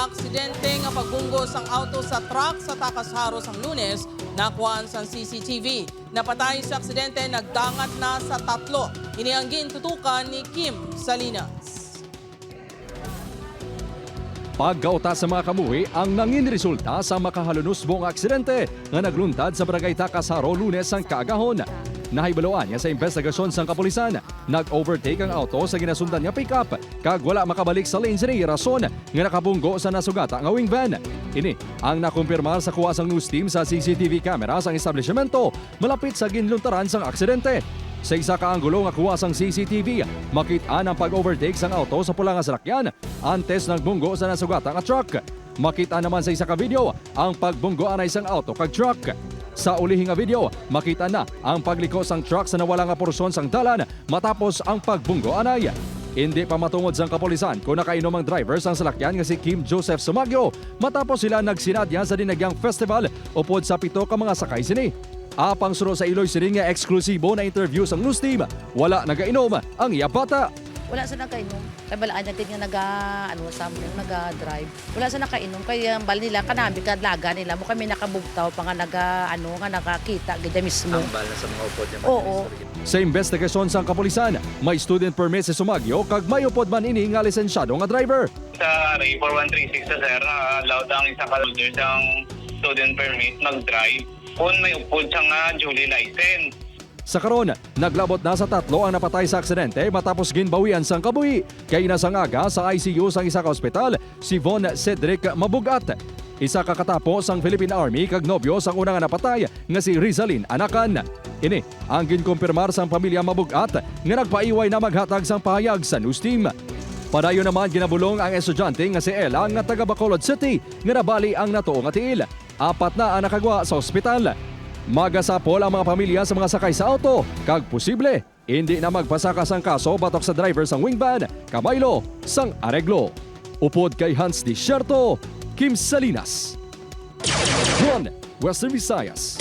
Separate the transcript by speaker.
Speaker 1: aksidente nga pagbunggo sang auto sa truck sa Takasharo sang Lunes, nakuhaan sang CCTV. Napatay sa aksidente, nagdangat na sa 3. Ini ang gintutukan ni Kim Salinas.
Speaker 2: Paggauta sa mga kamuhi ang nangin resulta sa makahalunusbong aksidente nga nagluntad sa Barangay Takasharo Lunes ang kaagahon. Nahibaloan niya sa investigasyon sang kapulisan, nag-overtake ang auto sa ginasundan niya pick-up kag wala makabalik sa lane siya rason nga nakabunggo sa nasugata nga wing van. Ini ang nakumpirmar sa kuha sang news team sa CCTV camera sang establishmento malapit sa ginluntaran sang aksidente. Sa isa ka anggulo nga kuha sang CCTV, makita ang pag-overtake sang auto sa pula nga sasakyan antes nagbunggo sa nasugata nga truck. Makita naman sa isa ka video ang pagbunggo anay sang auto kag truck. Sa ulihing nga video, makita na ang pagliko sang truck sa nawala nga porsyon sang dalan matapos ang pagbunggo anay. Hindi pa matungod sang kapulisan kung nakainom ang driver sang salakyan nga si Kim Joseph Sumagyo matapos sila nagsinadya sa Dinagyang Festival upod sa 7 ka mga sakay sini. Apang suro sa Iloy City nga eksklusibo na interview sang news team, wala nagainom ang iya bata.
Speaker 3: Wala sa nakainom. Kaya balaan natin nga naga-drive. Wala sa nakainom. Kaya bal nila, kanami kadlaga nila. Mo kami nakabugtaw pa nga nakakita. Gaya mismo.
Speaker 4: Ang bala sa mga upod niya.
Speaker 3: Oo.
Speaker 2: Sa investigasyon sang kapulisan, may student permit si Sumagyo kag may upod man ini nga lisensyado nga driver.
Speaker 5: Sa RA 4136 sir, allowed ang isa ka holder sang student permit mag-drive kung may upod sa nga duly license.
Speaker 2: Sa karon, naglabot na sa 3 ang napatay sa aksidente matapos ginbawian sang kabuhi. Kay nasangaga sa ICU sang isa ka ospital, si Von Cedric Mabugat. Isa ka katapo sang Philippine Army kag nobyo sang unang napatay nga si Rizalin Anakan. Ini ang ginkumpirmar sang pamilya Mabugat nga nagpaiway na maghatag sang pahayag sa news team. Padayon naman ginabulong ang estudyante nga si Ella nga taga Bacolod City nga nabali ang natuo nga tiil. 4 na ang nakagwa sa ospital. Magasapol ang mga pamilya sa mga sakay sa auto kag posible hindi na magpasakas ang kaso batok sa driver sang wing van kabaylo sang areglo. Upod kay Hans Desierto, Kim Salinas, Western Visayas.